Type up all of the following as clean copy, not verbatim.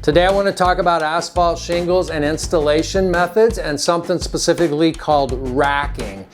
Today I want to talk about asphalt shingles and installation methods and something specifically called racking.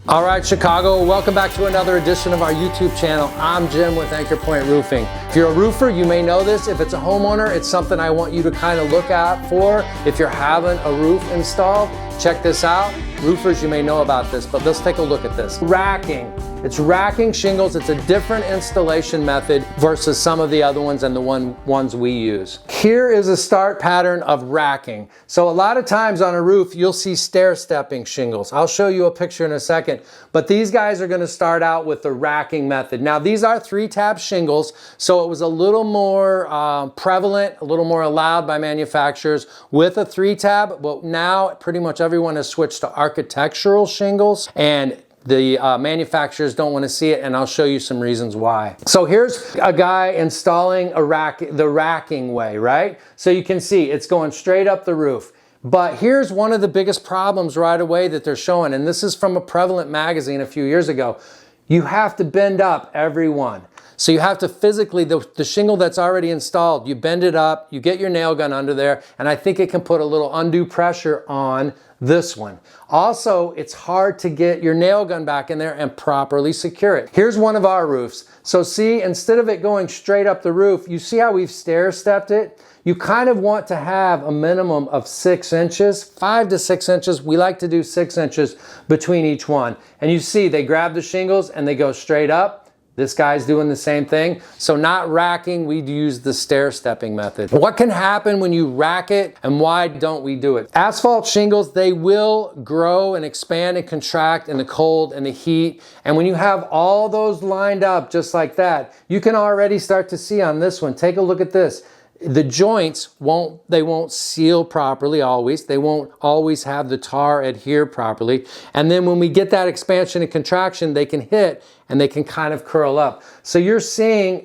All right, Chicago, welcome back to another edition of our YouTube channel. I'm Jim with Anchor Point Roofing. If you're a roofer, you may know this. If it's a homeowner, it's something I want you to kind of look out for. If you're having a roof installed, check this out. Roofers, you may know about this, but let's take a look at this. Racking. It's racking shingles. It's a different installation method versus some of the other ones and the ones we use. Here is a start pattern of racking. So a lot of times on a roof, you'll see stair-stepping shingles. I'll show you a picture in a second, but these guys are going to start out with the racking method. Now these are 3-tab shingles, so it was a little more prevalent, a little more allowed by manufacturers with a 3-tab, but now pretty much everyone has switched to architectural shingles, and the manufacturers don't want to see it, and I'll show you some reasons why. So here's a guy installing the racking way, right? So you can see it's going straight up the roof. But here's one of the biggest problems right away that they're showing, and this is from a prevalent magazine a few years ago. You have to bend up every one. So you have to physically, the shingle that's already installed, you bend it up, you get your nail gun under there, and I think it can put a little undue pressure on this one. Also, it's hard to get your nail gun back in there and properly secure it. Here's one of our roofs. So see, instead of it going straight up the roof, you see how we've stair-stepped it? You kind of want to have a minimum of 6 inches, 5 to 6 inches. We like to do 6 inches between each one. And you see, they grab the shingles and they go straight up. This guy's doing the same thing. So not racking, we use the stair-stepping method. What can happen when you rack it, and why don't we do it? Asphalt shingles, they will grow and expand and contract in the cold and the heat. And when you have all those lined up just like that, you can already start to see on this one. Take a look at this. The joints won't seal properly always. They won't always have the tar adhere properly. And then when we get that expansion and contraction, they can hit and they can kind of curl up. So you're see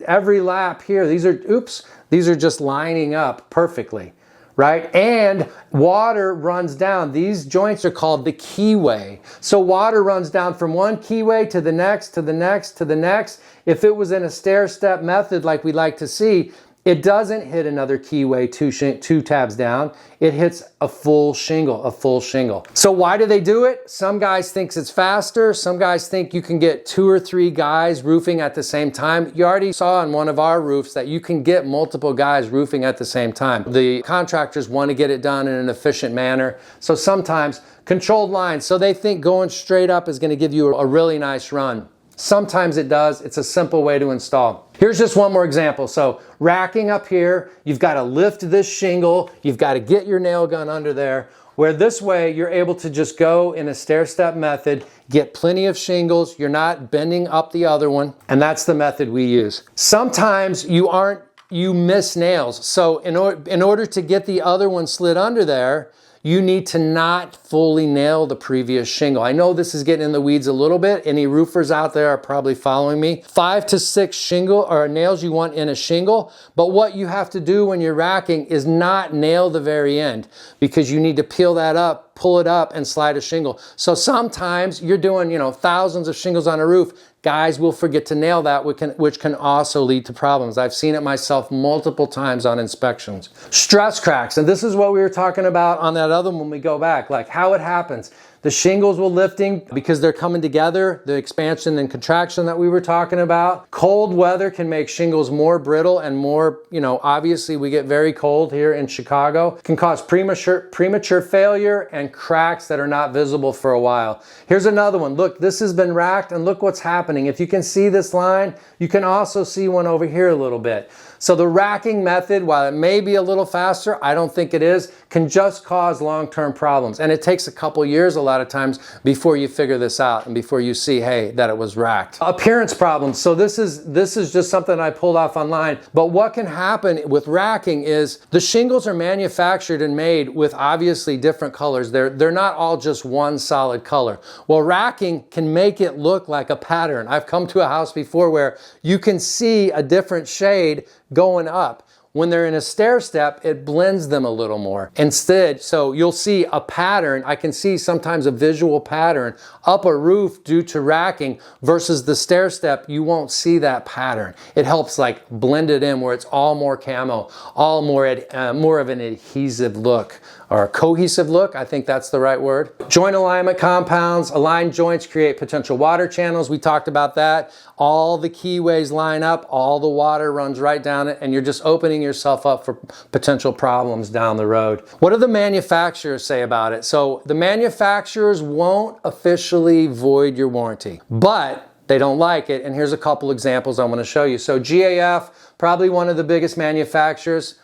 every lap here, these are just lining up perfectly, right? And water runs down. These joints are called the keyway. So water runs down from one keyway to the next, to the next, to the next. If it was in a stair-step method like we like to see, it doesn't hit another keyway two tabs down. It hits a full shingle, So why do they do it? Some guys think it's faster. Some guys think you can get 2 or 3 guys roofing at the same time. You already saw on one of our roofs that you can get multiple guys roofing at the same time. The contractors want to get it done in an efficient manner. So sometimes controlled lines. So they think going straight up is going to give you a really nice run. Sometimes it does. It's a simple way to install. Here's just one more example. So racking up here, you've got to lift this shingle. You've got to get your nail gun under there, where this way you're able to just go in a stair-step method, get plenty of shingles. You're not bending up the other one. And that's the method we use. Sometimes you miss nails. So in order to get the other one slid under there, you need to not fully nail the previous shingle. I know this is getting in the weeds a little bit. Any roofers out there are probably following me. 5 to 6 shingle or nails you want in a shingle, but what you have to do when you're racking is not nail the very end, because you need to peel that up, pull it up, and slide a shingle. So sometimes you're doing, thousands of shingles on a roof. Guys will forget to nail that, which can also lead to problems. I've seen it myself multiple times on inspections. Stress cracks, and this is what we were talking about on that other one when we go back, like how it happens. The shingles will lifting because they're coming together, the expansion and contraction that we were talking about. Cold weather can make shingles more brittle and more, obviously we get very cold here in Chicago. Can cause premature failure and cracks that are not visible for a while. Here's another one. Look, this has been racked and look what's happening. If you can see this line, you can also see one over here a little bit. So the racking method, while it may be a little faster, I don't think it is, can just cause long-term problems. And it takes a couple years a lot of times before you figure this out and before you see, hey, that it was racked. Appearance problems. So this is just something I pulled off online. But what can happen with racking is the shingles are manufactured and made with obviously different colors. They're not all just one solid color. Well, racking can make it look like a pattern. I've come to a house before where you can see a different shade going up. when they're in a stair step, it blends them a little more. Instead, so you'll see a pattern. I can see sometimes a visual pattern up a roof due to racking versus the stair step. You won't see that pattern. It helps like blend it in where it's all more camo, all more of an adhesive look or a cohesive look. I think that's the right word. Joint alignment compounds, aligned joints create potential water channels. We talked about that. All the keyways line up, all the water runs right down it, and you're just opening yourself up for potential problems down the road. What do the manufacturers say about it? So the manufacturers won't officially void your warranty, but they don't like it. And here's a couple examples I'm going to show you. So GAF, probably one of the biggest manufacturers,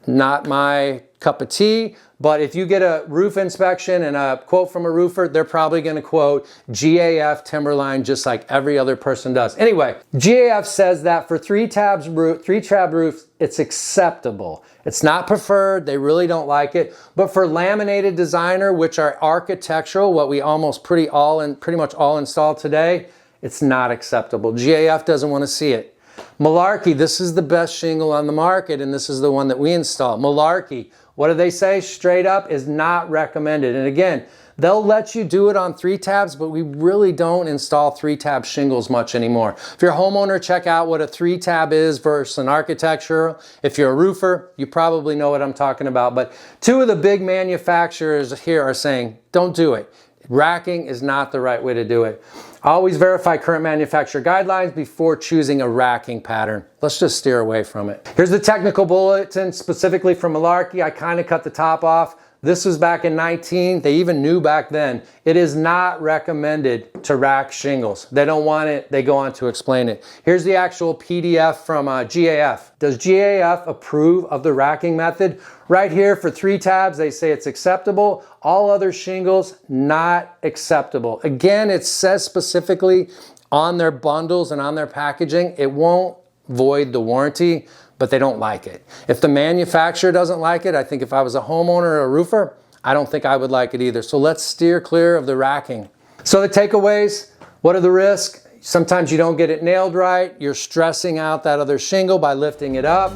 not my cup of tea, but if you get a roof inspection and a quote from a roofer, they're probably going to quote GAF Timberline just like every other person does. Anyway, GAF says that for three tab roofs, it's acceptable. It's not preferred. They really don't like it. But for laminated designer, which are architectural, what we almost pretty much all install today, it's not acceptable. GAF doesn't want to see it. Malarkey, this is the best shingle on the market, and this is the one that we install. Malarkey, what do they say? Straight up is not recommended. And again, they'll let you do it on 3 tabs, but we really don't install 3-tab shingles much anymore. If you're a homeowner, check out what a 3-tab is versus an architectural. If you're a roofer, you probably know what I'm talking about. But 2 of the big manufacturers here are saying, don't do it. Racking is not the right way to do it. Always verify current manufacturer guidelines before choosing a racking pattern. Let's just steer away from it. Here's the technical bulletin specifically from Malarkey. I kind of cut the top off. This was back in 19. They even knew back then. It is not recommended to rack shingles. They don't want it. They go on to explain it. Here's the actual PDF from GAF. Does GAF approve of the racking method? Right here for 3 tabs, they say it's acceptable. All other shingles, not acceptable. Again, it says specifically on their bundles and on their packaging, it won't void the warranty, but they don't like it. If the manufacturer doesn't like it, I think if I was a homeowner or a roofer, I don't think I would like it either. So let's steer clear of the racking. So the takeaways, what are the risks? Sometimes you don't get it nailed right. You're stressing out that other shingle by lifting it up.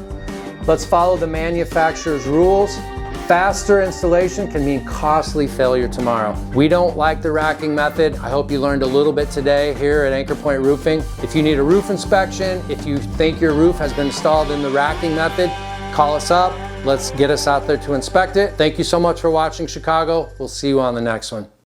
Let's follow the manufacturer's rules. Faster installation can mean costly failure tomorrow. We don't like the racking method. I hope you learned a little bit today here at Anchor Point Roofing. If you need a roof inspection, if you think your roof has been installed in the racking method, call us up. Let's get us out there to inspect it. Thank you so much for watching, Chicago. We'll see you on the next one.